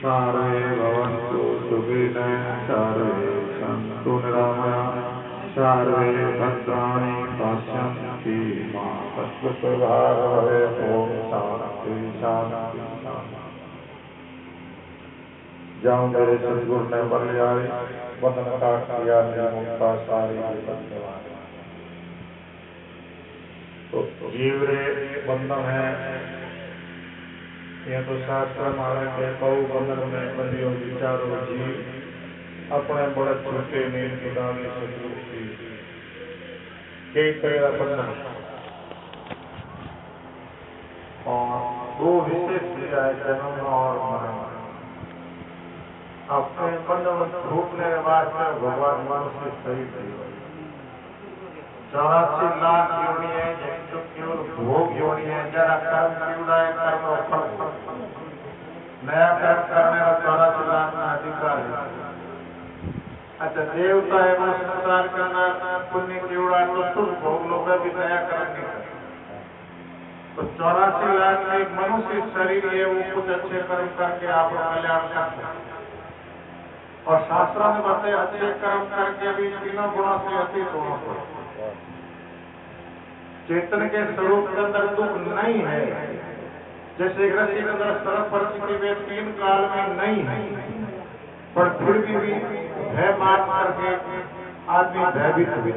सर्वे भवन्तु सुखिनः सर्वे सन्तु निरामयाः सर्वे भद्राणि पश्यन्तु मा कश्चित् भवेत्। ओम शांति शांति शांति। जहाँ मेरे सद्गुरु ने बलियारी वंदन काट किया मुक्ता सारी धन्यवाद। तो जीव रे बंधन है ये तो शास्त्र मारे के बहु बंधन में बंधियो विचारो जीव अपने बड़े छोटे में खुदावी सतगुरु की कई तरह का बंधन और दो विशेष दिया है जन्म और मरण। अपने बंधन भूखने वास्ते भगवान मनुष्य सही थी 84 लाख योनि है जो केवल भोग योनि है। जरा कर्म क्यों है कर्म और फल नया कर्म करने का 84 लाख का अधिकार है। अच्छा देवता है वो संसार करना पुण्य क्यों तो तुम भोग लोग भी नया कर्म नहीं करते। तो 84 लाख में एक मनुष्य शरीर है वो कुछ अच्छे कर्म करके आप कल्याण करते हैं। और शास्त्रों ने बताया अच्छे कर्म करके भी तीनों गुणों से अतीत होना पड़े। चेतन के स्वरूप के अंदर दुख नहीं है। जैसे ऋषि के अंदर सर्व परिस्थिति में 3 काल में नहीं है पर फिर भी भय मान करके आदमी भयभीत हुए।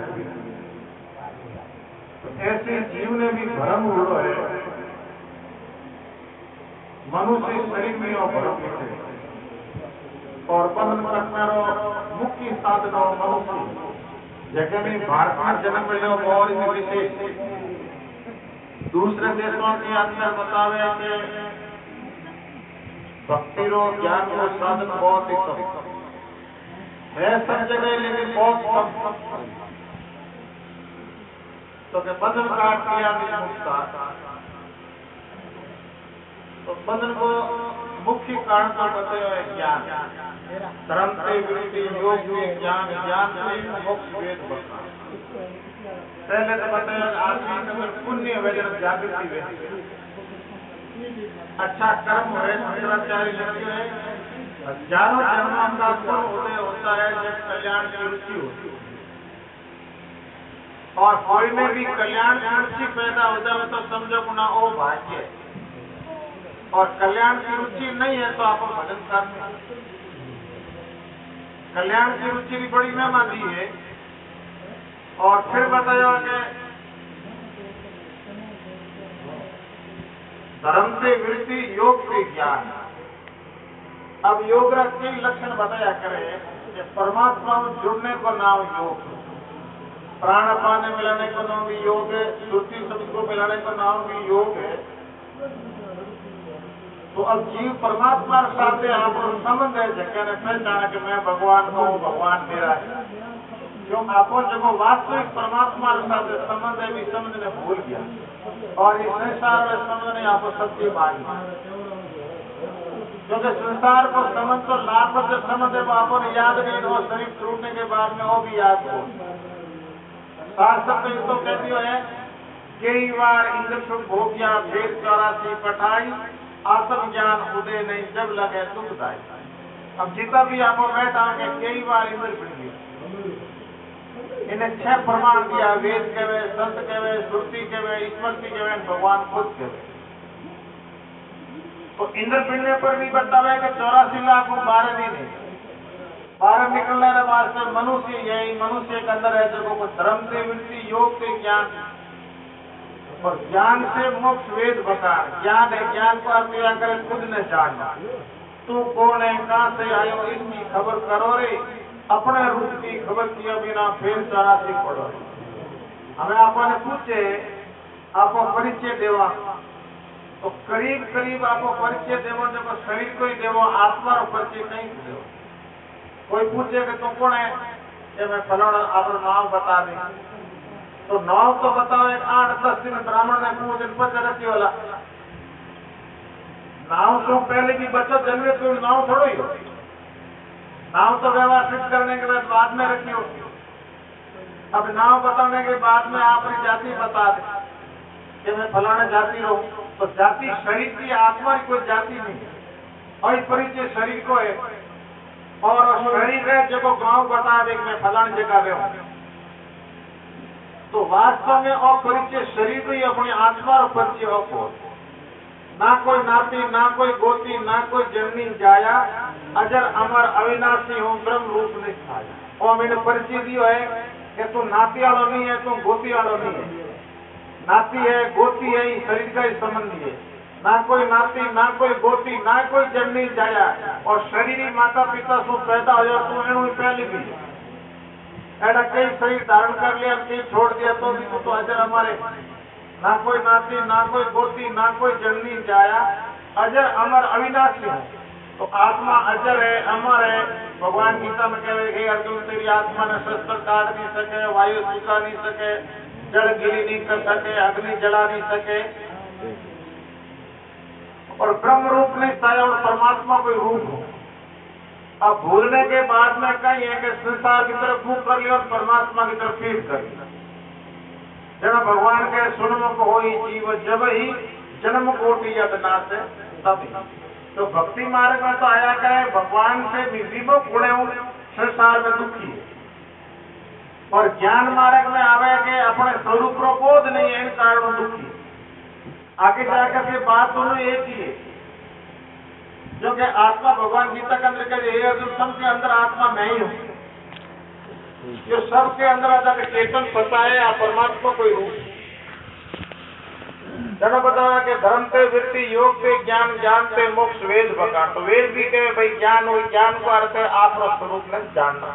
ऐसे जीव ने भी भ्रम हुआ है मनुष्य शरीर में और भ्रम है और बंधन करना मुख्य साधन मनुष्य जगह में भारत में जन्म लियो और विशेष दूसरे देशों के अंदर बतावे कि भक्ति रो ज्ञान रो साधन बहुत ही कम है सब जगह लेकिन बहुत कम। तो के बंधन काट दिया नहीं मुक्ता। तो बंधन को मुख्य कारण तो बताया ज्ञान धर्म से वृत्ति योग में ज्ञान ज्ञान से मोक्ष वेद बता। पहले तो बताया आदमी के अंदर पुण्य वजन जागृति वे अच्छा कर्म है शंकराचार्य लिखते हैं हजारों जन्मों का फल उदय होता है जब कल्याण की रुचि होती है। और कोई में भी कल्याण की रुचि पैदा हो जाए तो समझो गुना ओ भाग्य और कल्याण की रुचि नहीं है तो आप भजन करते। कल्याण की रुचि भी बड़ी महिमा दी है। और फिर बताया कि धर्म से वृत्ति योग से ज्ञान। अब योग के लक्षण बताया करें कि परमात्मा में जुड़ने को नाम योग, प्राण पाने मिलाने को नाम भी योग है, श्रुति शब्द को मिलाने को नाम भी योग है। तो अब जीव परमात्मा के साथ आप संबंध है जगह ने पहचाना कि मैं भगवान हूँ भगवान मेरा है। जो आपको जब वास्तविक परमात्मा के साथ संबंध है भी समझने भूल गया और इस संसार में समझने आपको सत्य मान लिया। क्योंकि संसार को समझ तो लाभ से समझ है वो आपको याद नहीं और शरीर टूटने के बाद में वो भी याद हो। शास्त्र तो कहती है कई बार इंद्र सुख भोगिया फिर 84 पठाई आत्म ज्ञान उदय नहीं जब लगे दुखदाई। अब जितना भी आपको बैठा के कई बार इंद्र फिर गया इन्हें 6 प्रमाण दिया वेद के वे संत के वे श्रुति के वे स्मृति के वे भगवान खुद के वे। तो इंद्र पिंडने पर भी बतावे कि 84 लाख को 12 दिन है 12 निकलने के बाद से मनुष्य यही मनुष्य के अंदर है जो को धर्म से वृत्ति योग से ज्ञान और ज्ञान से मोक्ष वेद बकार। ज्ञान है ज्ञान को आप क्या करें खुद ने जानना तू कौन है कहां से आयो इसकी खबर करो रे अपने रूप की खबर किया बिना फिर 84 पढ़ो। हमें आपने पूछे आपको परिचय देवा तो करीब करीब आपको परिचय देवो जब शरीर को ही देवो, आत्मा रो परिचय कहीं देवो। कोई पूछे कि तू कौन है, कि मैं फलाना, आप नाम बता दे, तो नाम तो बताओ। एक 8-10 दिन ब्राह्मण ने पूछ दिन पर रखी वाला नाव तो पहले की बचत जन्मे तो नाव थोड़ो ही हो, नाव तो व्यवस्थित करने के बाद में रखी हो। अब नाव बताने के बाद में आप अपनी जाति बता दे कि मैं फलाना जाति रहूं, तो जाति शरीर की, आत्मा की कोई जाति नहीं है, और परिचय शरीर को है। और शरीर है जब गांव बता दे मैं फलानी जगह रहूं, तो वास्तव में और परिचय शरीर को ही अपनी आत्मा और परिचय हो। ना कोई नाती, ना कोई गोती, ना कोई जननी जाया, अजर अमर अविनाशी हूँ, ब्रह्म रूप निष्ठाया। और मैंने परिचय दियो है कि तू नाती वालों नहीं है, तू गोती वालों नहीं है। नाती है, गोती है, ये शरीर का ही संबंधी है। ना कोई नाती, ना कोई गोती, ना कोई जननी जाया, और शरीर ही माता पिता से पैदा हो जाए तू एनु पहले भी ऐसा कई शरीर धारण कर लिया, कई छोड़ दिया, तो भी तो अजर हमारे, ना कोई नाती, ना कोई गोती, ना कोई जननी जाया, अजर अमर अविनाशी है। तो आत्मा अजर है, अमर है। भगवान गीता में कह रहे अर्जुन, तेरी आत्मा ने शस्त्र काट नहीं सके, वायु सुखा नहीं सके, जल गिली नहीं कर सके, अग्नि जला नहीं सके, और ब्रह्म रूप नहीं था, और परमात्मा कोई रूप हो। अब भूलने के बाद में कहीं है कि संसार की तरफ मुख कर लिया और परमात्मा की तरफ पीठ कर लिया। जब भगवान के सुनमुख हो जीव जब ही जन्म कोटि यद नाश तभी। तो भक्ति मार्ग में तो आया क्या है, भगवान से विविमुख गुणे संसार में दुखी है, और ज्ञान मार्ग में आवे के अपने स्वरूप को बोध नहीं है, इन कारण दुखी। आगे जाकर के बात दोनों एक ही है, जो कि आत्मा भगवान गीता के अंदर कहे अर्जुन, सबके अंदर आत्मा मैं ही हूँ। जो सबके अंदर आता चेतन फंसा है, आप परमात्मा कोई रूप। जब बताया कि धर्म से वृत्ति, योग से ज्ञान, ज्ञान से मोक्ष, वेद बका। तो वेद भी कहे भाई ज्ञान हो, ज्ञान को अर्थ है आप स्वरूप में जानना,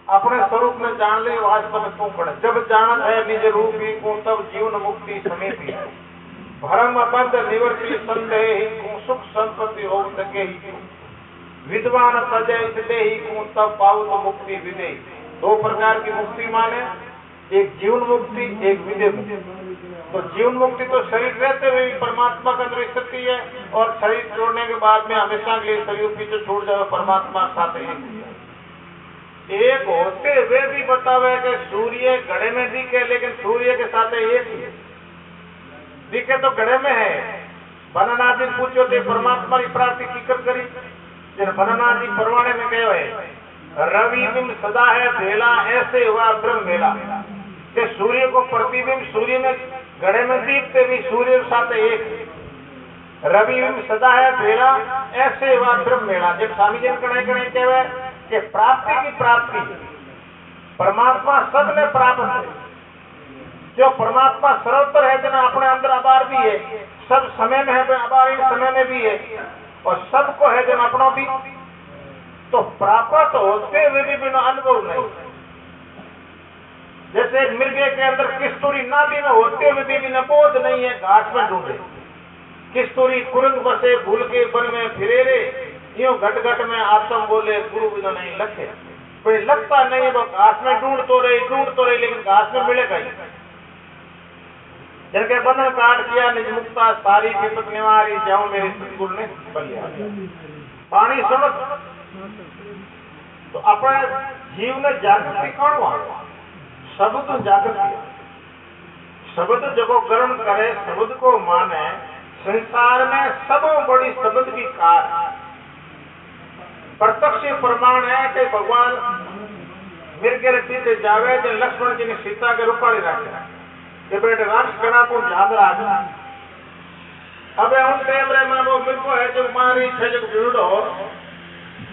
अपने स्वरूप में जान ले वास्तव में क्यों पड़े। जब जानत है निज रूप ही को, तब जीवन मुक्ति समेती है। भरम बंध निवर्ति संदेह ही को, सुख संपत्ति हो सके ही। विद्वान तजय दे ही को, तब पाओ तो मुक्ति विदे। दो प्रकार की मुक्ति माने, एक जीवन मुक्ति, एक विदे मुक्ति। तो जीवन मुक्ति तो शरीर रहते हुए परमात्मा का अंदर स्थिति है, और शरीर छोड़ने के बाद में हमेशा के लिए शरीर पीछे छूट जाए, परमात्मा साथ एक होते हुए भी बतावे कि सूर्य घड़े में दिखे, लेकिन सूर्य के साथ एक ही दिखे तो घड़े में है। बननाथी पूछो थे परमात्मा की प्राप्ति की कर करी, जिन बननाथी परवाने में कहो है रवि बिंब सदा है भेला, ऐसे हुआ ब्रह्म मेला। के सूर्य को प्रतिबिंब सूर्य में घड़े में दिखते भी सूर्य के साथ एक। रवि बिंब सदा है भेला, ऐसे हुआ ब्रह्म मेला। जब स्वामी जी कड़े कड़े कहे कि प्राप्ति की प्राप्ति परमात्मा सब में प्राप्त है। जो परमात्मा सर्वत्र है, जना अपने अंदर आभार भी है, सब समय में है, आभार इन समय में भी है, और सबको है जन अपना भी। तो प्राप्त होते हुए भी बिना अनुभव नहीं। जैसे एक मृग के अंदर किस्तूरी नाभि में होते हुए भी बिना बोध नहीं है, घाट में ढूंढे किस्तूरी कुरंग बसे भूल के वन में फिरे रे, यूं घट घट में आत्म बोले गुरु बिना नहीं लखे। कोई लगता नहीं है, वो घास में ढूंढ तो रही, लेकिन घास में मिलेगा ही। जिनके बंधन काट किया निज मुक्ता, सारी विपत निवारी, जाऊं मेरे सतगुरु ने बलिया। पानी सुनो तो अपने जीव में जागृति कौन हुआ? शब्द जागृति, शब्द जब ग्रहण करे, शब्द को माने, संसार में सब बड़ी शब्द की कार प्रत्यक्ष प्रमाण है कि भगवान मिर्गे पीछे जावे तो लक्ष्मण जी ने सीता के रूपाली रखे कि बेटे राक्ष करा को याद रखना। अब उन टाइम में वो मिर्गो है जो मारी है जो भीड़ हो,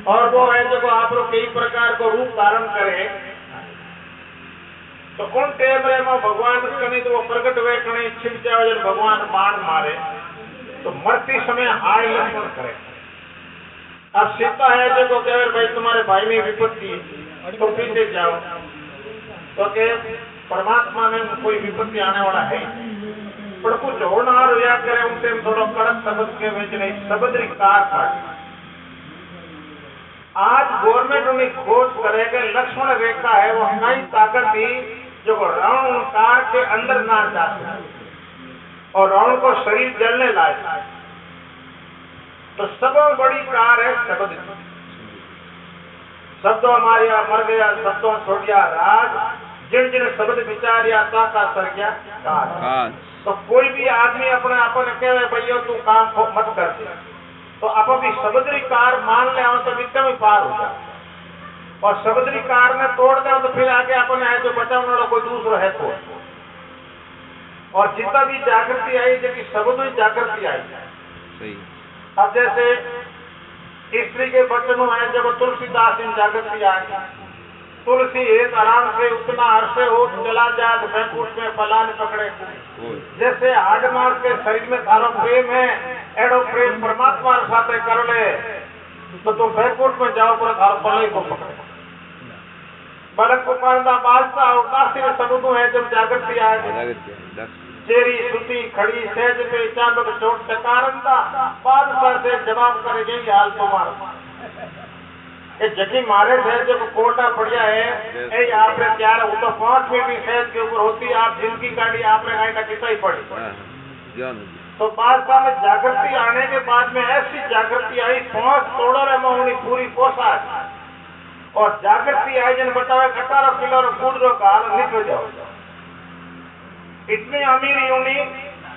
और वो है जो आप लोग कई प्रकार को रूप धारण करे। तो उन टाइम में भगवान कहीं तो वो प्रकट हुए, कहीं छिप जाए, जब भगवान बाण मारे तो मरते समय हाय लक्ष्मण करे। अब सीता है जो कह भाई तुम्हारे भाई में विपत्ति है तो पीछे जाओ, तो के परमात्मा में कोई विपत्ति आने वाला है। पर कुछ होनार हुआ करे उनसे थोड़ा कड़क शब्द के बेचने शब्द कार आज गवर्नमेंट उन्हें खोज करेगा लक्ष्मण रेखा है वो कई ताकत थी जो रावण कार के अंदर ना जा सके और रावण को शरीर जलने लाए तो सब बड़ी कार है शब्द शब्दों मारिया मर गया शब्दों छोड़िया राज जिन जिन शब्द विचारिया का सर गया कार तो कोई भी आदमी अपने अपन कहे भैया तू काम को मत कर दे तो आप भी समुद्री कार मान ले तो विद्या में पार हो जाए और समुद्री कार में तोड़ दे तो फिर आगे अपन है जो बचाने वाला कोई दूसरा है तो और जितना भी जागृति आई जबकि समुद्री जागृति आई अब जैसे स्त्री के वचनों है जब तुलसीदास इन जागृति आई तुलसी एक आराम से उतना अरसे हो चला जाए तो बैकुंठ में फलान पकड़े जैसे आडमास के शरीर में थारो प्रेम है एडो प्रेम परमात्मा साथ कर ले तो तुम बैकुंठ में जाओ पर थारो फल को पकड़े बलक को पांदा बालता और काशी में सबूत है जब जागृति आए चेरी सुती खड़ी सहज पे चाबक चोट टकारंदा बादशाह से जवाब करेगी हाल तुम्हारा ये जगी मारे थे जब कोटा बढ़िया है ए आपने त्यार वो तो 5 मिनट भी सहज के ऊपर होती आप जिंदगी गाड़ी आपने गाड़ी कितना ही पड़ी तो बादशाह में जागृति आने के बाद में ऐसी जागृति आई 5 तोड़ो रे मोहनी पूरी पोसा और जागृति आई जन बतावे 18 किलो कूद रो का निकल जाओ इतनी अमीर यूनी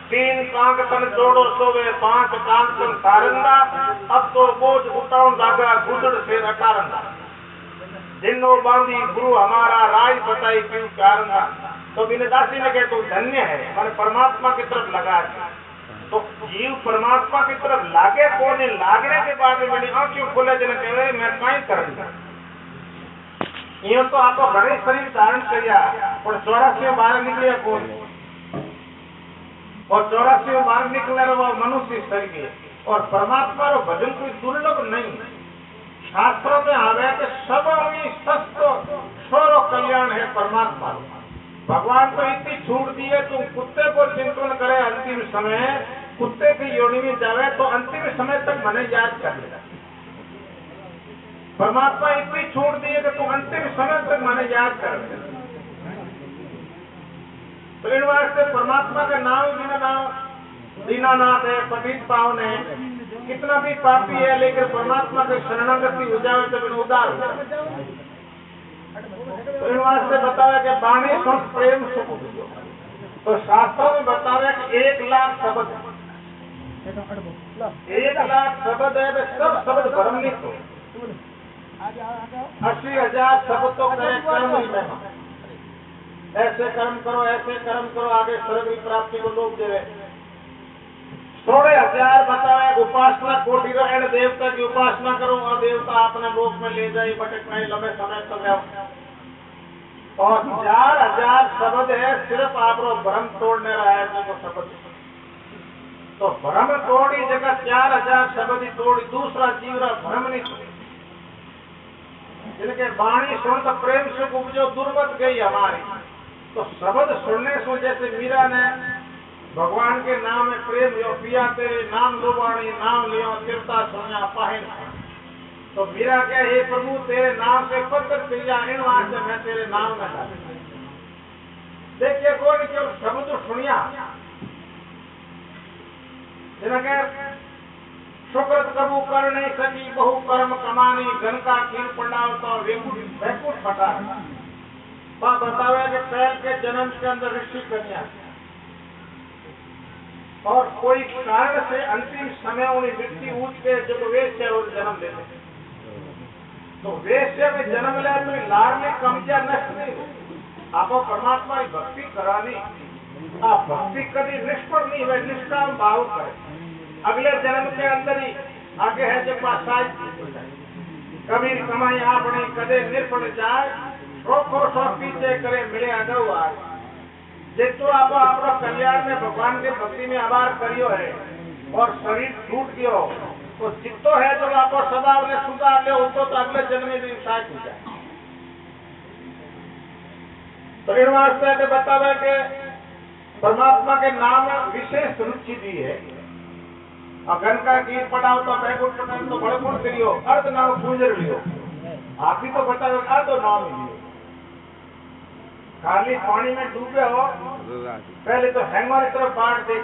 3 कांक तन जोड़ो सोवे 5 कांक तन सारंदा अब तो बोझ उठाऊं दागा गुजर से रटारंदा जिन्नो बांधी गुरु हमारा राज बताई क्यों कारंदा तो विनदासी ने कहे तो धन्य है मैंने परमात्मा की तरफ लगा है तो जीव परमात्मा की तरफ लागे कौन लागने के बाद में मेरी आंखें खोले जन कहे मैं कहीं करूंगा यो तो आपको घरे शरीर धारण किया और 84 बाहर निकलिया कौन और 84 बाहर निकले वो मनुष्य शरीर और परमात्मा रो भजन कोई दुर्लभ नहीं शास्त्रों में आवे कि सब सस्तो छोरो कल्याण है परमात्मा भगवान तो इतनी छूट दी है तुम कुत्ते को चिंतन करे अंतिम समय कुत्ते की योनि में जावे तो अंतिम समय तक मने याद कर लेगा परमात्मा इतनी छूट दी है कि तुम अंतिम समय तक मने याद कर लेगा तो इन वास्ते परमात्मा का नाम बिना नाम दीनानाथ है पतित पावन है कितना भी पापी है लेकिन परमात्मा के शरणागति हो जाए तो बिना उदार हो जाए तो इन वास्ते बताया कि वाणी सुख प्रेम सुख तो शास्त्रों में बताया कि 1 लाख शब्द 1 लाख शब्द है तो सब शब्द भ्रमित हो 80,000 शब्द तो करे कर्म ही में ऐसे कर्म करो आगे स्वर्ग की प्राप्ति को लोग देवे 16,000 बतावे उपासना कोटि रो एंड देवता की उपासना करो और देवता अपने लोक में ले जाए भटक नहीं लंबे समय तक रहो और 4,000 शब्द है सिर्फ आप रो भ्रम तोड़ने रहा है जो शब्द तो भ्रम तोड़ी जगह 4,000 शब्द ही तोड़ी दूसरा जीव रा भ्रम नहीं तोड़ी जिनके वाणी सुन तो प्रेम सुख उपजो दुर्मत गई हमारी तो शब्द सुनने से जैसे मीरा ने भगवान के नाम में प्रेम यो पिया तेरे नाम लोबाणी नाम लियो तिरता सुनिया पाहिन तो मीरा क्या हे प्रभु तेरे नाम से पत्र पिया इन वास्ते मैं तेरे नाम में डाल देखिए कौन केवल शब्द सुनिया जिनके शुक्र कबू कर नहीं सकी बहु कर्म कमानी घन का खीर पंडाल तो वैकुंठ फटा बतावे कि पहल के जन्म के अंदर ऋषि कन्या और कोई कारण से अंतिम समय उन्हें मृत्यु ऊंच के जब वेश्य और जन्म लेते तो वेश्य में जन्म ले तो लाड़ में कमजा नष्ट नहीं हो आपको परमात्मा की भक्ति करानी आप भक्ति कभी निष्फल नहीं हुए निष्काम भाव करे अगले जन्म के अंदर ही आगे है जब कभी कमाई आपने कदे निर्फल जाए पीछे करे मिले अगौ आज जितो आप अपना कल्याण में भगवान के भक्ति में आभार करियो है और शरीर टूट गयो तो चित्तो है जो आप सदा ने सुधार ले उनको तो अगले जन्म में भी शायद हो जाए तो इन वास्ते बतावे के परमात्मा के नाम में विशेष रुचि दी है। घन का गीत पढ़ाओ तो बैकुंठ पटेल तो बड़े गुण करियो, अर्ध नाम गुजर लियो। आप ही तो बताओ अर्ध नाम लियो। खाली पानी में डूबे हो, पहले तो हैंगर की तरफ बाढ़ देख।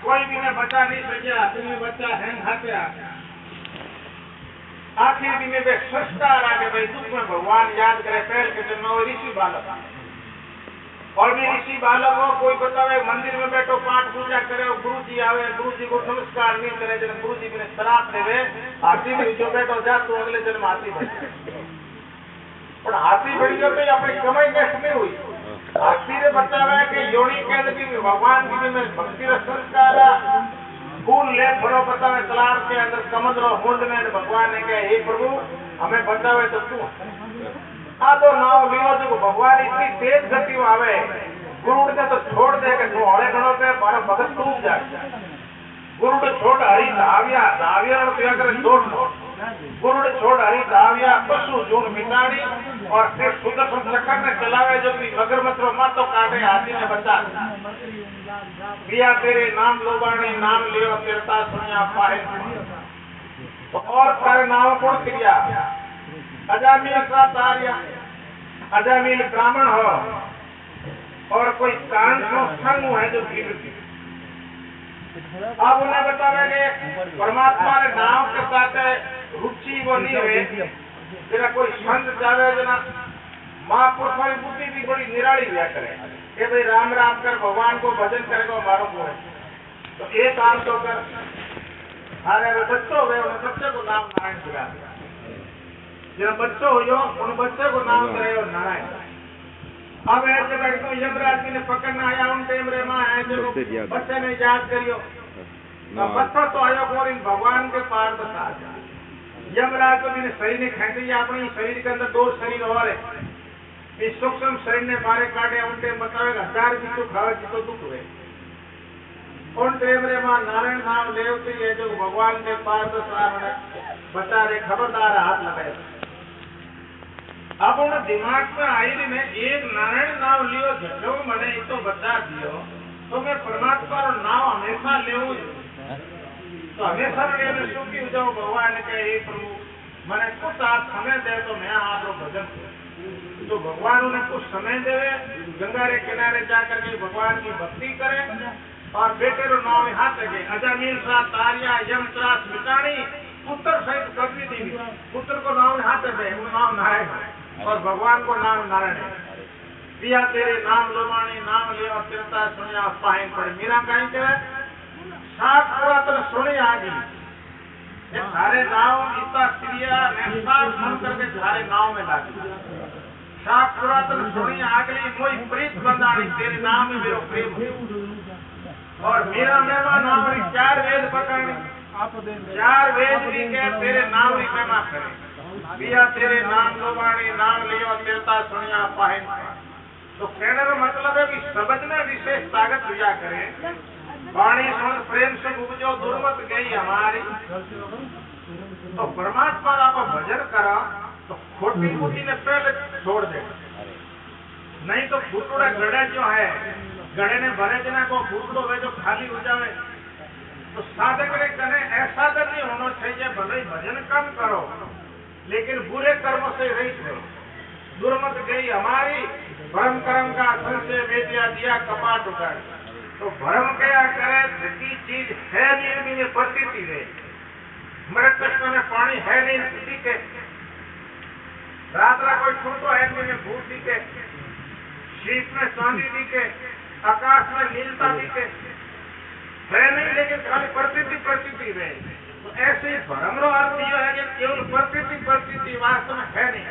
कोई भी ने बचा नहीं सकिया, तुम्हें बच्चा हैंग हाथे आखिर दिन में सृष्टा आगे भाई दुख में भगवान याद करे। पहल के जन्म ऋषि बालक और भी ऋषि बालक हो, कोई बतावे मंदिर में बैठो पाठ पूजा करे, गुरु जी आवे, गुरु जी को नमस्कार नहीं करे, जब गुरु जी ने श्राप देवे हाथी में जो बैठो जा तो अगले जन्म हाथी बन जाए। और हाथी बन गयो तो अपनी कमाई नष्ट नहीं हुई। हाथी ने बतावा कि योनि के अंदर भगवान की में भक्ति रस संस्कार फूल ले फलो बतावे तलाब के अंदर समुद्र मुंड में भगवान ने कहा हे प्रभु हमें बचावे तो तू आ तो नाव लियो जो भगवान इतनी तेज गति में आवे गुरु ने तो छोड़ दे के तू हरे गणों पे मारा भगत डूब जाए। गुरु ने छोड़ हरी धाविया धाविया क्या करे छोड़ गुरु ने छोड़ हरी धाविया पशु जून मिटाड़ी और फिर सुदर्शन चक्कर ने चलावे जो कि मगरमच्छ मातो काटे हाथी ने बचा पिया तेरे नाम लोबाने नाम लियो तेरता सुनिया पाए। तो और सारे नाम कौन क्रिया अजामिल का तारिया अजामिल ब्राह्मण हो और कोई कान को संग है जो गिरती। अब उन्हें बतावे परमात्मा ने नाम के साथ रुचि वो नहीं है। तेरा कोई संत जावे जना महापुरुष वाली बुद्धि भी बड़ी निराली व्या करे कि भाई राम राम कर भगवान को भजन करेगा हमारो को है तो एक काम तो कर। अरे बच्चों हुए उन बच्चे को नाम नारायण दिला जब बच्चों हो उन बच्चे को नाम करे और नारायण। अब ऐसे बैठो यमराज ने पकड़ना आया उन टाइम रे माँ है जो बच्चे ने याद करियो बच्चा तो आयो और इन भगवान के पार बता यमराज को मैंने शरीर ने खेची अपनी शरीर के अंदर 2 शरीर और है इस सूक्ष्म शरीर ने मारे काटे उन टाइम बतावेगा 1000 भी तो खावे जी तो दुख हुए उन टाइम रे माँ नारायण नाम लेवती है जो भगवान के पार बता रहे खबरदार हाथ लगाए। अब उन दिमाग में आई ने एक नारायण नाम लियो जो मैंने तो बता दियो तो मैं परमात्मा रो नाम हमेशा लेऊ तो हमेशा लेने शू की जाओ भगवान के हे प्रभु मैंने कुछ आप समय दे तो मैं आप भजन करूं। तो भगवान उन्हें कुछ समय देवे गंगा रे किनारे जाकर के भगवान की भक्ति करे और बेटे रो नाम हाथ लगे अजामिल सा तारिया यम त्रास मिटानी पुत्र सहित कभी दी पुत्र को नाम हाथ दे वो नाम नारायण और भगवान को नाम नारायण है। पिया तेरे नाम लोमानी नाम लेवा तिरता सुनिया पाए पड़े मीरा कहीं के सात पुरातन सुने आगी सारे नाव गीता क्रिया निस्तार सुन करके सारे नाव में लागी सात पुरातन सुनी आगली कोई प्रीत बंदानी तेरे नाम में मेरा प्रेम और मेरा मेवा नाम 4 वेद पकड़ने 4 वेद भी के तेरे नाम की महिमा करे पिया तेरे नाम लोबानी नाम लियो तेरता सुनिया पाए। तो कहने का मतलब है कि समझने विशेष ताकत दिया करे वाणी सुन प्रेम से उपजो दुर्मत गई हमारी। तो परमात्मा का भजन करा तो खोटी बुद्धि ने पहले छोड़ दे नहीं तो फूटूड़ा गड़े जो है गड़े ने भरे जना को फूटड़ो वे जो खाली हो जावे तो साधक ने कहे ऐसा तो नहीं होना चाहिए भले ही भजन कम करो लेकिन बुरे कर्मों से रहित हो। दुर्मत गई हमारी भ्रम कर्म का संशय बेटिया दिया कपाट उगाड़। तो भ्रम क्या करे धरती चीज है नहीं में प्रतीति है मृत कृष्ण में पानी है नहीं दिखे रात कोई छूटो है नहीं भूत दिखे शीत में चांदी दिखे आकाश में नीलता दिखे है नहीं लेकिन खाली प्रतीति है। तो ऐसे ही भ्रम रो अर्थ यह है कि केवल प्रतीति वास्तव में है नहीं।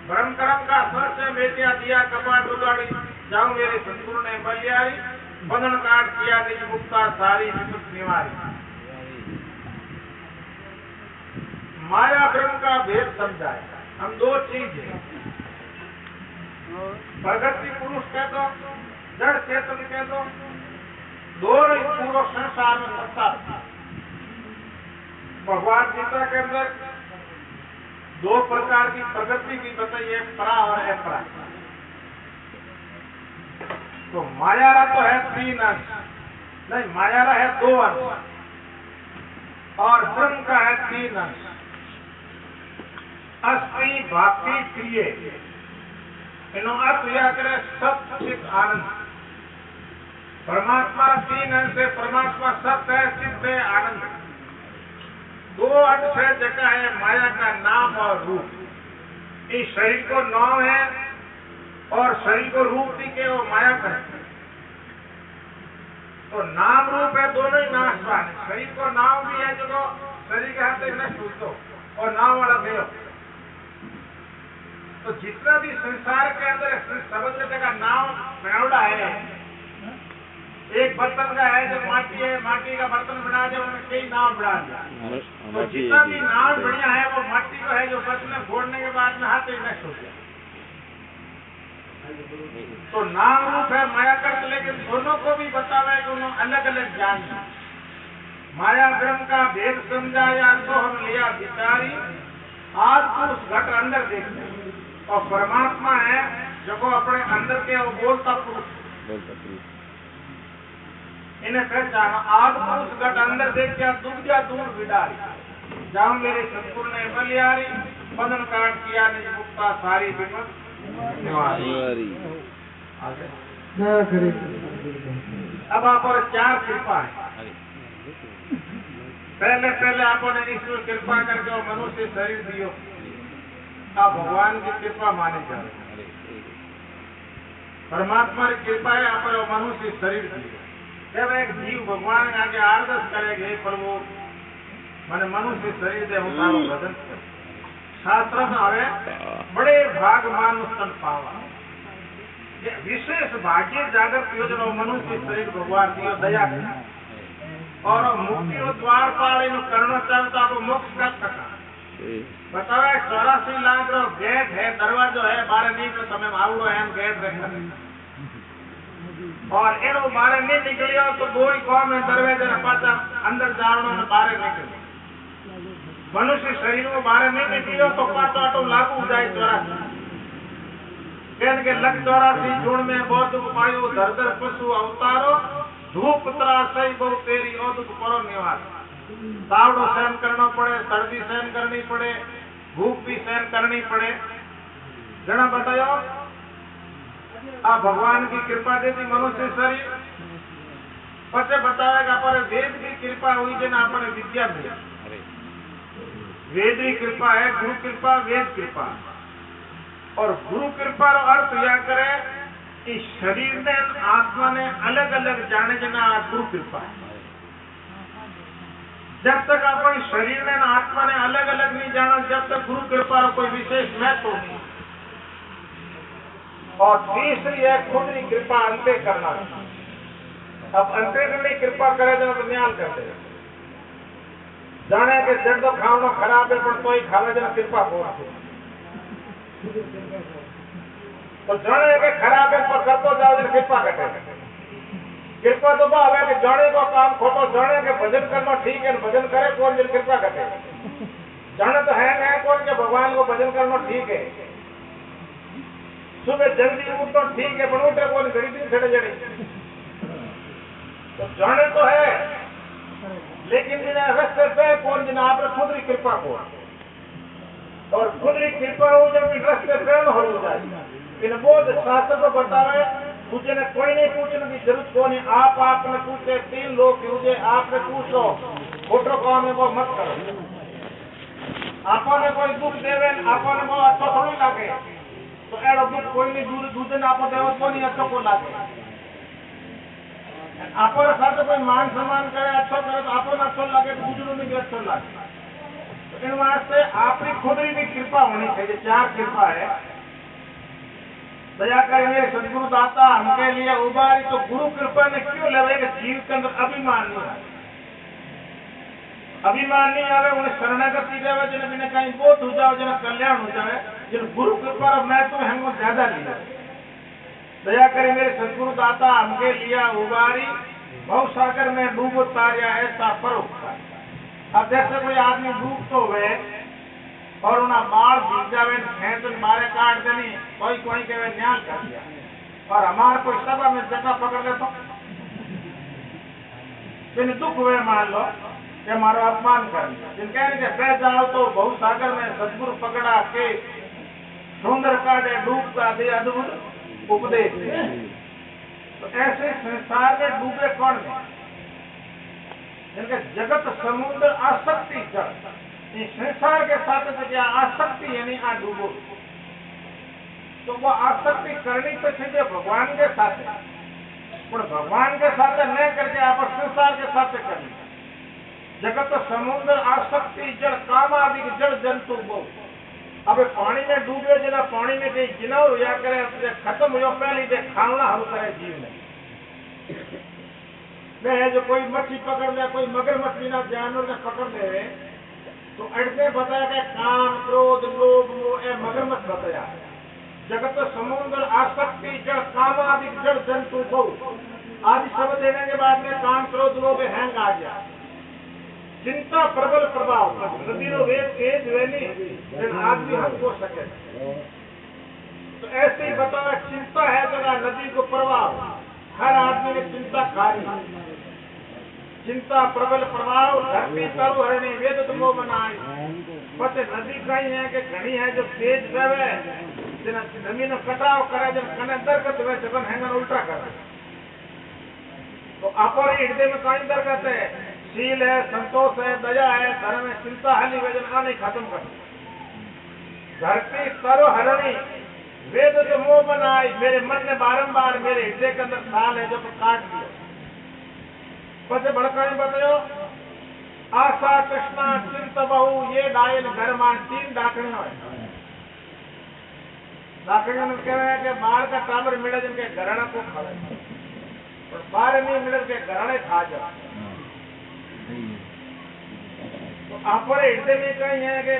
भ्रम कर्म का संशय बेटिया दिया कपाट उगाड़ी जाऊं मेरे सतगुरु ने बलियारी बंधन काट किया निज मुक्ता सारी विमुक्त निवारी। माया ब्रह्म का भेद समझाए हम 2 चीज है प्रगति पुरुष कह दो जड़ चेतन कह दो दोनों पूर्व संसार में सत्ता। भगवान गीता के अंदर 2 प्रकार की प्रगति की बताइए परा और अपरा। तो मायारा तो है 3 अंश, नहीं मायारा है 2 अंश और ब्रह्म का है 3 अंश, अस्थि भाति क्रिय। इनो अर्थ या करे सत चित आनंद। परमात्मा 3 अंश है, परमात्मा सत्य है, चित्त है, आनंद। 2 अंश है जगह है माया का नाम और रूप। इस शरीर को नाम है और शरीर को रूप दी के वो माया करते। तो नाम रूप है दोनों ही नाशवान है। शरीर को नाम भी है जो शरीर के हाथ से नष्ट हो और नाम वाला देव। तो जितना भी संसार के अंदर समझ का नाम बनावड़ा है, एक बर्तन का है जो माटी है, माटी का बर्तन बना दिया, उन्होंने कई नाम बना दिया। तो जितना भी नाम बढ़िया है वो माटी को है जो बर्तन फोड़ने के बाद में हाथ ही नष्ट हो गया। तो नाम रूप है माया कर, लेकिन दोनों को भी बतावे कि उन्होंने अलग अलग ज्ञान है। माया ब्रह्म का भेद समझाया तो हम लिया विचारी, आज तो उस घट अंदर देखते और परमात्मा है जो को अपने अंदर के वो बोलता पुरुष इन्हें पहचाना। आज तो उस घट अंदर देख क्या दुर्गा दूर विदारी, जाऊं मेरे सतगुरु ने बलियारी, बंधन काट किया निज मुक्ता सारी विपद निवारी। अब आप और 4 कृपा है। पहले आपने ईश्वर कृपा करके मनुष्य शरीर दियो, आप भगवान की कृपा माने जा रहे। परमात्मा की कृपा है आप मनुष्य शरीर दियो। जब एक जीव भगवान के आगे आरदस करेगे प्रभु मैंने मनुष्य शरीर दे उतारो भजन शास्त्र में आवे बड़े भागवान स्तन पावा। विशेष भाग्य जागृत योजना मनुष्य शरीर भगवान दियो दया और मुक्ति और द्वार पाल इन करना चाहता आपको मोक्ष कर सका। बताओ 84 लाख रो गेट है, दरवाजो है, बारे नहीं तो समय आवड़ो है गेट रखा और एनो बारे नहीं निकलियो तो कोई कौम में दरवाजे ने पाचा अंदर जावनो ने बारे निकल। मनुष्य शरीर में बारे नहीं निकलियो तो पाचो आटो लागू जाए 84 के लग 84 जुण में बहुत पायो धर धर पशु अवतारो, धूप त्रासई बहु तेरी औदुक परो निवास। तावड़ो सहन करना पड़े, सर्दी सहन करनी पड़े, भूख भी सहन करनी पड़े। जना बतायो आप भगवान की कृपा दे दी मनुष्य शरीर पचे बताएगा पर वेद की कृपा हुई जिन अपने विद्या मिली। वेद की कृपा है, गुरु कृपा, वेद कृपा। और गुरु कृपा रो अर्थ यह करे कि शरीर ने आत्मा ने अलग अलग जाने जना गुरु कृपा है। जब तक अपन शरीर ने आत्मा ने अलग अलग नहीं जाना जब तक गुरु कृपा रो कोई विशेष महत्व नहीं। और तीसरी है खुद की कृपा अंते करना। अब अंते करने कृपा करे जब न्याल कर दे जाने के जड़ तो खाना खराब है पर कोई खावे जब कृपा हो तो जाने के खराब है पर करतो जाओ जब कृपा कटे। कृपा तो भाव है कि जाने को काम खोटो, जाने के भजन करना ठीक है, भजन करे कौन जब कृपा कटे। जाने तो है कौन के भगवान को भजन करना ठीक है। सुबह जल्दी उठ तो ठीक है पर उठे कौन गरीबी छड़े जड़े तो जाने तो है, लेकिन जिन्हें रस्ते पे कौन जिन्हें आपने खुद की कृपा को और खुद की कृपा हो जब रस्ते पे हो जाए। इन बहुत शास्त्र को बतावे तुझे ने कोई नहीं पूछने की जरूरत कौन है। आप आपने पूछे 3 लोग पूछे आपने पूछो फोटो काम है वो मत करो। आपने कोई दुख देवे आपने वो अच्छा थोड़ी लागे तो एड़ो दुख कोई नहीं दूर दूसरे ने आपको देव को नहीं अच्छा को लागे। आपने साथ कोई मान सम्मान करे अच्छा करे तो आपको अच्छा लगे तो दूसरों में भी अच्छा लगे। तो इन वास्ते आपकी खुद की कृपा होनी चाहिए। 4 कृपा है। दया करेंगे सदगुरु दाता हमके लिए उबारी। तो गुरु कृपा ने क्यों लगे कि जीव के अंदर अभिमान नहीं आए। अभिमान नहीं आवे उन्हें शरणागति देवे जिन्हें बिना कहीं बोध हो जाओ जिन्हें कल्याण हो जाए जिन गुरु कृपा मैं तो हमको ज्यादा लिया। दया करें मेरे सदगुरु दाता हमके लिया उबारी, भव सागर में डूब तारिया ऐसा परोपकार। अब जैसे कोई आदमी डूब तो हुए और उन्हें बाढ़ भीग जावे खेत मारे काट देनी कोई कोई के न्याल कर दिया और हमारे कोई सभा में जगह पकड़ ले तो जिन दुख हुए मान लो कि हमारा अपमान कर लिया, जिन कह बह जाओ तो बहु सागर में सदगुरु पकड़ा के सुंदर काटे डूबता दे अद्भुत उपदेश। तो ऐसे संसार में डूबे कौन है? जिनके जगत समुद्र आसक्ति जड़, इस संसार के साथ जगह आसक्ति यानी आ डूबो, तो वो आसक्ति करनी तो सीधे भगवान के साथ है, पर भगवान के साथ न करके आप संसार के साथ करनी। जगत समुद्र आसक्ति जड़ कामादि जड़ जंतु बहु। अब पानी में डूबे जना पानी में कहीं गिनाव हो या करे खत्म हो पहले दे खाना हम करे जीव में है जो कोई मछली पकड़ ले, कोई मगर मछली ना जानवर ने पकड़ ले तो अड़के बताया कि काम क्रोध लोभ मोह मगरमच्छ बताया। जगत समुद्र आसक्ति जड़ कामादि जड़ जंतु बहु आदि शब्द देने के बाद में काम क्रोध लोभ हैंग आ गया। चिंता प्रबल प्रभाव नदी नो वेद तेज वेनी आदमी हम को सके। तो ऐसे ही बताओ चिंता है जगह नदी को प्रभाव, हर आदमी ने चिंता खाली। चिंता प्रबल प्रभाव धरती तरु हरणी वेद तुमो बनाई। बस नदी कहीं है कि घनी है जो तेज रहे जमीन कटाव करे जब कने दरगत हुए जबन हैंगन उल्टा करे। तो अपर हृदय में कहीं दरगत है, शील है, संतोष है, दया है, धर्म है, चिंता हली वजन आने खत्म कर। धरती तरु हरणी वेद तो मोह बनाई। मेरे मन ने बारंबार मेरे हृदय के अंदर साल है जो काट दिया। पचे भड़का बताओ आशा कृष्णा चिंत बहु ये डायल घर मान तीन डाकणियों है। डाकणियों में कह रहे हैं कि बाहर का टावर मिले जिनके घराना को खा ले और बाहर नहीं मिले के घराने खा जाओ। तो आप हृदय में कहीं है कि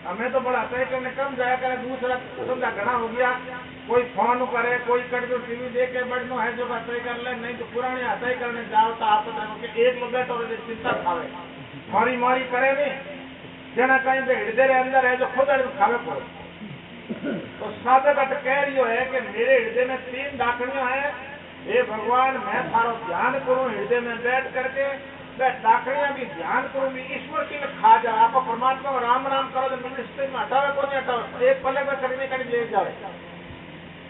हमें तो बड़ा तय करने कम जाया करे, दूसरा समझा घना हो गया, कोई फोन करे, कोई कर दो टीवी देख के बैठनो है जो तय कर ले, नहीं तो पुराने तय करने जाओ तो आप एक लोग बैठो चिंता खावे मारी मारी करे नहीं जना कहीं पे हृदय अंदर है जो खुद खावे पड़ो। तो साधक कह रही है कि मेरे हृदय में तीन डाकणियां हैं, हे भगवान मैं थारो ध्यान करूं हृदय में बैठ करके, डाकणियां भी ध्यान करूंगी ईश्वर की खा जाए। आप परमात्मा राम राम करो तो मिनिस्ट्री में हटावे को नहीं हटावे, एक पले में करने कर ले जाए।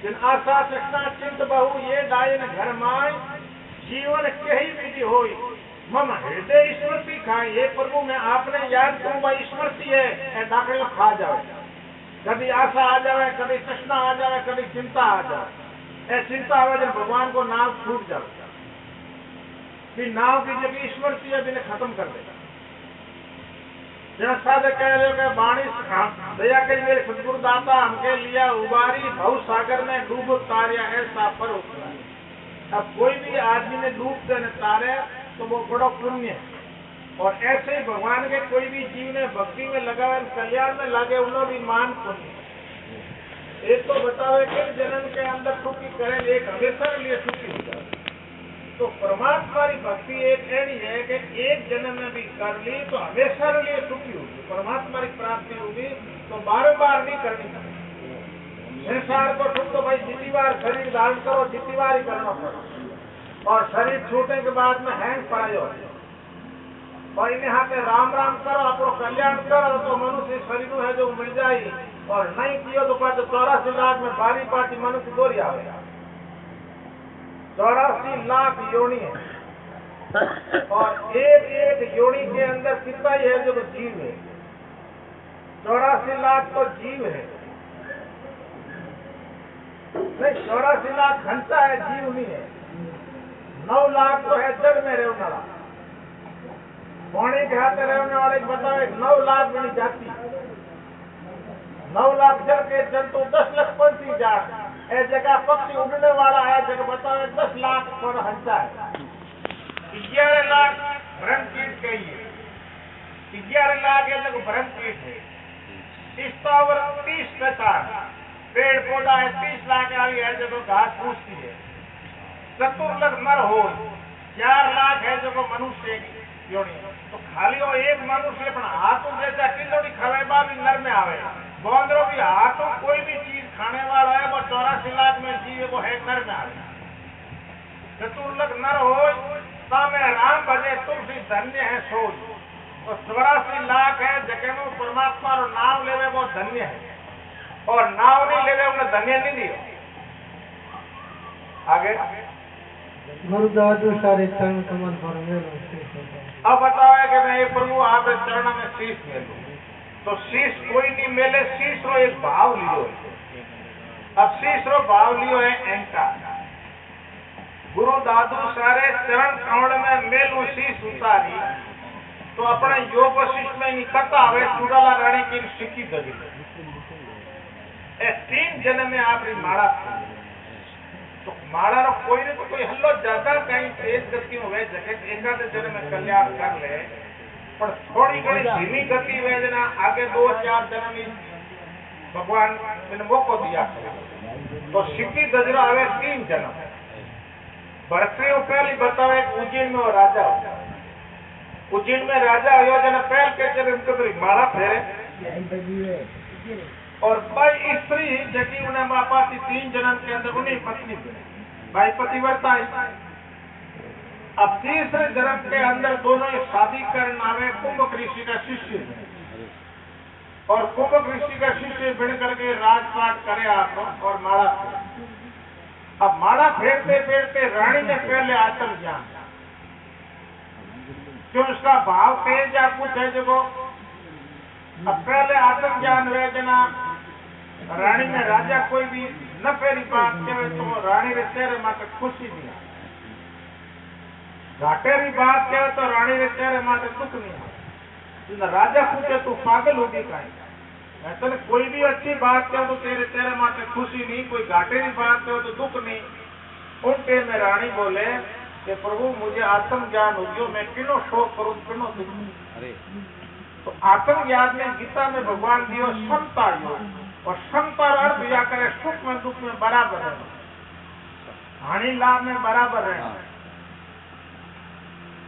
जिन आशा कृष्णा चिंत बहु ये डायन घर माय जीवन कही विधि होई मम हृदय ईश्वर की खाए। ये प्रभु मैं आपने याद करूंगा ईश्वर की है डाकणियों खा जाए। कभी आशा आ जाए, कभी कृष्णा आ जाए, कभी चिंता आ जाए। ए चिंता आवे जब भगवान को नाव छूट जाए कि नाव की जगह ईश्वर की है बिना खत्म कर देगा। जैसा कह रहे हो बाणी दया के मेरे सदगुरु दाता हमके लिया उबारी भव सागर में डूब तारिया ऐसा पर उतरा। अब कोई भी आदमी ने डूब कर तारे तो वो बड़ा पुण्य है। और ऐसे ही भगवान के कोई भी जीव ने भक्ति में लगा कल्याण में लगे उन्होंने भी मान पुण्य। एक तो बताओ कि जन्म के अंदर सुखी करें, एक हमेशा के लिए सुखी हो जाए। तो परमात्मा की भक्ति एक ऐसी है कि एक जन्म में भी कर ली तो हमेशा के लिए सुखी होगी। परमात्मा की प्राप्ति होगी तो बार बार नहीं करनी चाहिए। संसार को सुख तो भाई जितनी बार शरीर धारण करो जितनी बार ही करना पड़े और शरीर छूटने के बाद में हैंग पायो और इन्हें हाथ राम राम करो अपनो कल्याण करो तो मनुष्य शरीर है जो मिल जाए और नहीं कियो तो 84 लाख में बारी पार्टी मनुष्य गोरी आवेगा। 84 लाख योनि है और एक एक योनि के अंदर कितना ही है जो जीव है। 84 लाख तो जीव है नहीं, 84 लाख घंटा है जीव नहीं है। 9 लाख तो है जग में रहने वाला, पानी के हाथ रहने वाले बताओ 9 लाख भी नहीं जाती। 9 लाख जल के जंतु 10 लाख पंछी जा ए जगह पक्षी उड़ने वाला है जगह बताओ 10 लाख पर हंसा है। 11 लाख भ्रम कीट कहिए, 11 लाख है जगह भ्रम कीट है। स्थावर 30 प्रकार पेड़ पौधा है 30 लाख वाली है जगह घास फूसती है। 74 नर हो 4 लाख है जगह मनुष्य योनि। तो खाली वो एक मनुष्य अपना हाथों जैसा किलो नहीं खावे भी नर में आवे। बंदरों भी हाथों कोई भी चीज खाने वाला है वो 84 लाख में जीव वो है नर में आवे चतुर्लक नर हो सामे राम भजे तुलसी धन्य है सोच। तो 84 लाख है जगह परमात्मा रो नाम लेवे वो धन्य है और नाम नहीं लेवे उन्हें धन्य नहीं दियो। आगे गुरुदादू सारे चरण कमल पर मेलो। अब बताओ कि मैं ये प्रभु आप चरण में शीश मेलू तो शीश कोई नहीं मेले शीश रो एक भाव लियो। अब शीश रो भाव लियो है अहंकार। गुरु दादू सारे चरण कमल में मेलू शीश उतारी तो अपने योग वशिष्ठ में निकलता हवे चुड़ाला रानी की सिक्की दबी ए 3 जन्म में आपरी माला तो माला रो कोई ने तो कोई हल्लो ज्यादा कहीं तेज गति हुए जगह एकाद जन्म में कल्याण कर ले पर थोड़ी घड़ी धीमी गति वेदना आगे 2-4 जन्म में भगवान ने मौको दिया तो सिक्की गजरा हवे 3 जन्म। भरतरी पहली बतावे उज्जैन में राजा उज्जैन में राजा अयोध्या पहल के चले उनके माला फेरे और भाई स्त्री जबकि उन्हें बापा थी 3 जन्म के अंदर उन्हीं पत्नी भाई पतिव्रता। अब तीसरे जन्म के अंदर दोनों शादी करना आवे कुंभ ऋषि का शिष्य और कुंभ ऋषि का शिष्य बिड़ करके राजपाट करे आप और माला फेरे। अब माला फेरते फेरते रानी ने पहले आत्म ज्ञान क्यों उसका भाव तेज या कुछ है जो अब पहले आत्म ज्ञान वेदना रानी ने राजा कोई भी न फेरी बात कहे तो रानी रे चेहरे माते खुशी नहीं घाटेरी बात कहे तो रानी रे चेहरे माते दुख नहीं। राजा पूछे तू पागल होगी कहीं ऐसा कोई भी अच्छी बात कहो तो तेरे चेहरे माते खुशी नहीं कोई घाटेरी बात कहो तो दुख नहीं। उनके में रानी बोले कि प्रभु मुझे आत्म ज्ञान हो गयो मैं किनो शोक करूं किनो दुख। तो आत्म ज्ञान में गीता में भगवान दियो समता योग और समता अर्थ दिया करे सुख में दुख में बराबर है हानि लाभ में बराबर है।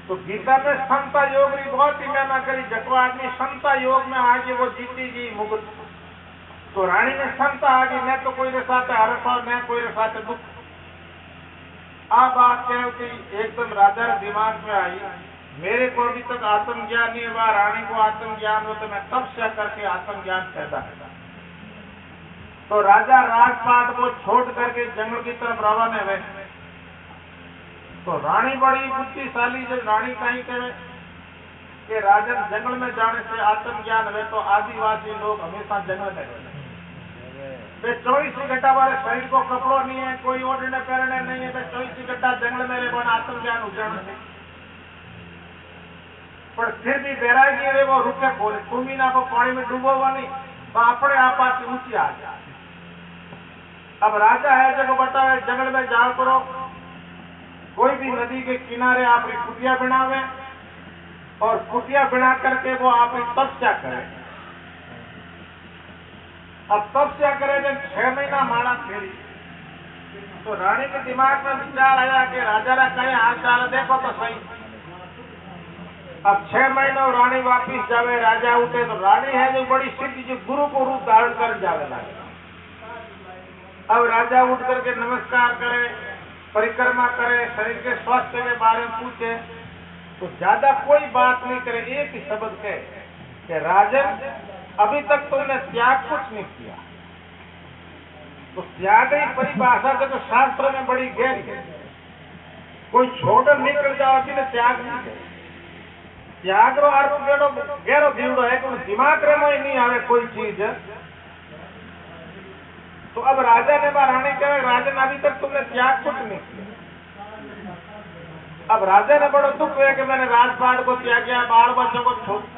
तो गीता में समता योग की बहुत ही महिमा करी जको आदमी समता योग में आगे वो जीती जी मुक्त। तो रानी ने समता आगे न तो कोई रे साथ हर्ष और न कोई रे साथ दुख। आ बात कहो कि एकदम राजा दिमाग में आई मेरे को अभी तक आत्म ज्ञान नहीं हुआ रानी को आत्म ज्ञान हो तो मैं तपस्या करके आत्म ज्ञान पैदा करा। तो राजा राजपाट को छोड़ करके जंगल की तरफ रवाना हुए। तो रानी बड़ी बुद्धिशाली जब रानी कहीं कहे कि राजा जंगल में जाने से आत्म ज्ञान हुए तो आदिवासी लोग हमेशा जंगल में रहते 24 घंटा वाले शरीर को कपड़ो नहीं है कोई ओढ़ने पहनने नहीं है 24 घंटा जंगल में रहे आत्म ज्ञान उजाण है पर फिर भी बैरागी है वो रुके बोले तुम ही ना को पानी में डूबो नहीं तो अपने आप ऊंची आ जाए। अब राजा है जब बतावे जंगल में जाओ करो कोई भी नदी के किनारे आप कुटिया बनावे और कुटिया बना करके वो आप तपस्या करे। अब तपस्या करे जब 6 महीना माला फेरी तो रानी के दिमाग में विचार आया कि राजा रा कहीं हाल चाल देखो तो सही। अब 6 महीनों रानी वापिस जावे राजा उठे तो रानी है जो बड़ी सिद्ध जो गुरु को रूप धारण कर जावे लगे। अब राजा उठ करके नमस्कार करे परिक्रमा करे शरीर के स्वास्थ्य के बारे में पूछे तो ज्यादा कोई बात नहीं करे एक ही शब्द कहे कि राजन अभी तक तुमने त्याग कुछ नहीं किया। तो त्याग की परिभाषा तो शास्त्र में बड़ी गहरी है कोई छोड़ निकल जाओ कि त्याग नहीं करे। त्याग रो अर्थ गहरो जीवड़ो है कि दिमाग रे में नहीं आवे कोई चीज। तो अब राजा ने रानी कहे राजन अभी तक तुमने त्याग कुछ नहीं किया। अब राजा ने बड़ा दुख हुआ कि मैंने राजपाट को त्याग किया बाल बच्चों को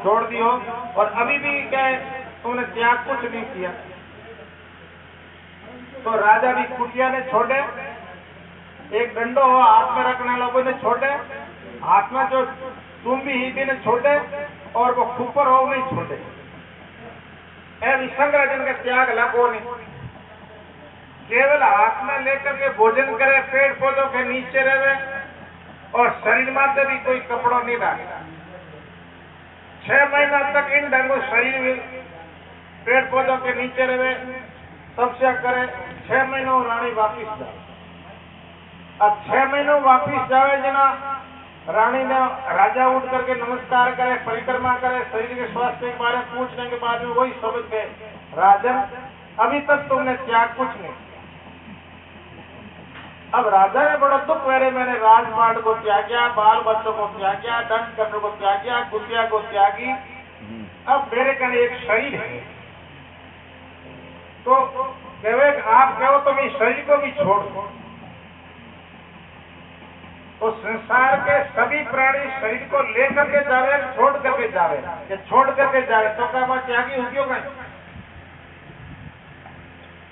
छोड़ दियो और अभी भी क्या तुमने त्याग कुछ नहीं किया। तो राजा भी कुटिया ने छोड़े एक डंडो हो हाथ में रखने लोगों ने छोड़े हाथ में जो तुम भी ही ने छोड़े और वो खुपर हो नहीं छोड़े विसंग्रजन का त्याग लगो नहीं केवल हाथ में लेकर के भोजन करे पेड़ पौधों के नीचे रहे और शरीर में से भी कोई कपड़ों नहीं डाले 6 महीना तक इन ढंगों शरीर पेड़ पौधों के नीचे रहे तपस्या करे 6 महीनों रानी वापिस जाए। अब 6 महीनों वापिस जावे जना रानी ने राजा उठ करके नमस्कार करे, परिक्रमा करे, शरीर के स्वास्थ्य के बारे में पूछने के बाद में वही समझ गए, राजन अभी तक तुमने त्याग कुछ नहीं। अब राजा ने बड़ा दुख वेरे, मैंने राजपाट को त्याग्या, बाल बच्चों को त्याग्या, दंड करने को त्याग्या, कुटिया को त्यागी, अब मेरे कने एक शरीर है। तो कहे आप कहो तो मैं शरीर को भी छोड़ दो। तो संसार के सभी प्राणी शरीर को लेकर के जावे, छोड़ करके जावे, कि छोड़ करके जावे तो क्या बात त्यागी होगी होगा?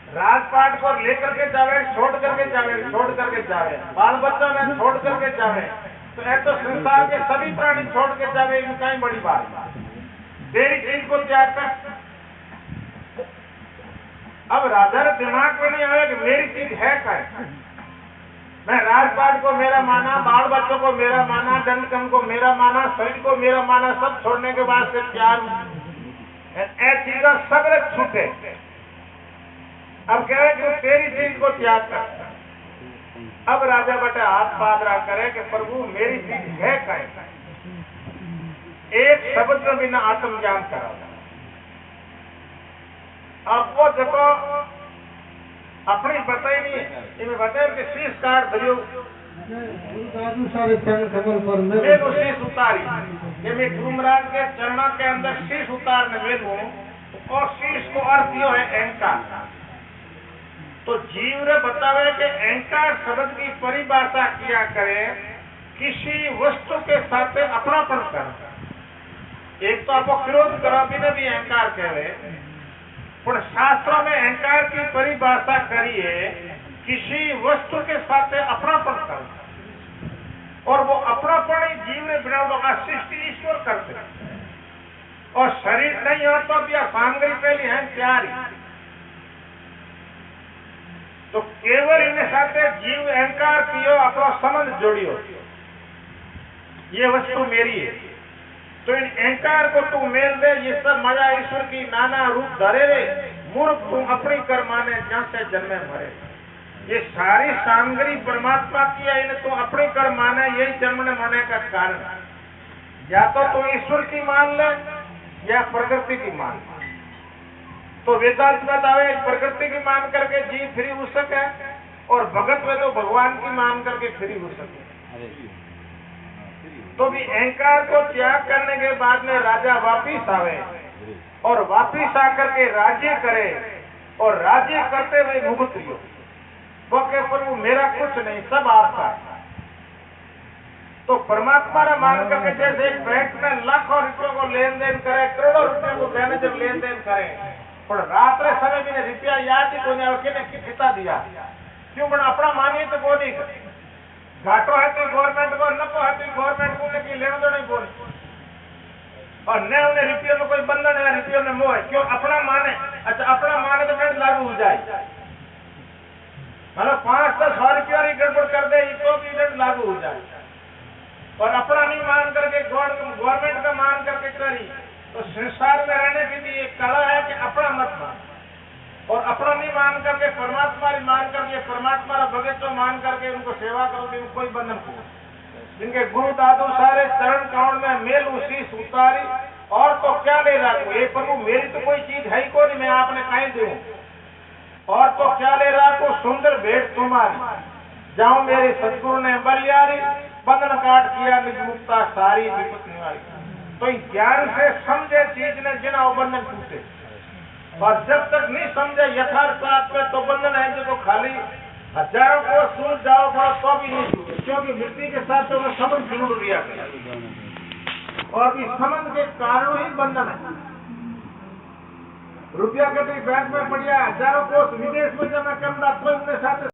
राजपाट को लेकर के जावे, छोड़ करके जावे, छोड़ करके जावे, बाल बच्चों में छोड़ करके जावे, तो ऐसा संसार के सभी प्राणी छोड़ के जावे, इनका ही बड़ी बात। तेरी चीज को त्याग कर। अब राजा ने दिमाग में नहीं आया कि मेरी चीज है क्या? मैं राजपाट को मेरा माना, बाल बच्चों को मेरा माना, दंडकम को मेरा माना, शरीर को मेरा माना, सब छोड़ने के बाद से प्यार ऐसी चीजें सब छूटे। अब कह रहे कि तेरी चीज को त्याग कर। अब राजा बेटा हाथ पादरा करे कि प्रभु मेरी चीज है क्या? एक शब्द में बिना आत्मज्ञान करा। अब वो देखो अपनी बताई नहीं, इन्हें बताया कि शीश काट दरियो मेरे शीश उतारी, ये मैं गुरु महाराज के चरणों के अंदर शीश उतारने में हूँ, और शीश को अर्थ यो है अहंकार। तो जीव ने बतावे कि अहंकार शब्द की परिभाषा किया करे किसी वस्तु के साथ अपनापन कर। एक तो आपको विरोध करो भी अहंकार कहे, पर शास्त्रों में अहंकार की परिभाषा करिए किसी वस्तु के साथ अपनापन कर, और वो अपनापन ही जीव ने बिना होगा सृष्टि ईश्वर करते। और शरीर नहीं हो तो भी सामग्री पहली है प्यारी, तो केवल इन्हें साथ जीव अहंकार कियो, अपना संबंध जोड़ियो, ये वस्तु मेरी है। तो इन अहंकार को तू मेल दे, ये सब माया ईश्वर की नाना रूप धरे रे, मूर्ख तू अपनी कर माने जहां से जन्मे मरे। ये सारी सामग्री परमात्मा की है, इन्हें तू अपनी कर माने, यही जन्मने मरने का कारण। या तो तू ईश्वर की मान ले या प्रकृति की मान। तो वेदांत बतावे प्रकृति की मान करके जीव फ्री हो सके, और भगत में तो भगवान की मान करके फ्री हो सके। तो भी अहंकार को त्याग करने के बाद में राजा वापिस आवे, और वापिस आकर के राज्य करे, और राज्य करते हुए मुक्त हो। वो कहे प्रभु मेरा कुछ नहीं, सब आपका। तो परमात्मा ने मान करके जैसे एक बैंक में लाखों रुपयों को लेन देन करे, करोड़ों रुपयों को मैनेजर लेन देन करे, पर रात्रे समय भी रुपया याद ही को नहीं खिता दिया। क्यों? बना अपना मानिए तो बोली घाटो है तो गवर्नमेंट को, नको है तो गवर्नमेंट को लेकिन लेने दो नहीं बोल, और न उन्हें रुपये में कोई बंधन है, रुपये में मोह है। क्यों? अपना माने। अच्छा अपना माने तो दंड लागू हो जाए, मतलब 5-10 रुपया ही गड़बड़ कर दे तो भी दंड लागू हो जाए। और अपना नहीं मान करके गवर्नमेंट का मान करके करी, तो संसार में रहने की भी एक कला है कि अपना मत मान, और अपना नहीं मान करके परमात्मा नहीं मान करके परमात्मा भगत को मान करके उनको सेवा करोगे, कोई बंधन को। जिनके गुरु दादू सारे चरण कौन में मेल उसी उतारी, और तो क्या ले रहा हूँ? ये प्रभु मेरी तो कोई चीज है ही को नहीं, मैं आपने कहीं दूं, और तो क्या ले रहा को सुंदर भेंट तुम्हारी। जाऊं मेरे सदगुरु ने बलियारी, बंधन काट किया निज मुक्ता सारी विपत्ति निवारी। तो ज्ञान से समझे चीज ने जिना बंधन टूटे, और जब तक नहीं समझे यथार्थ में तो बंधन है जो खाली हजारों को सूझ जाओ तो भी नहीं छूटे, क्योंकि मृत्यु के साथ तो मैं समझ जुड़ दिया, और इस समझ के कारण ही बंधन है। रुपया के बैंक में पड़िया हजारों को विदेश में जमा करना, कोई उनके साथ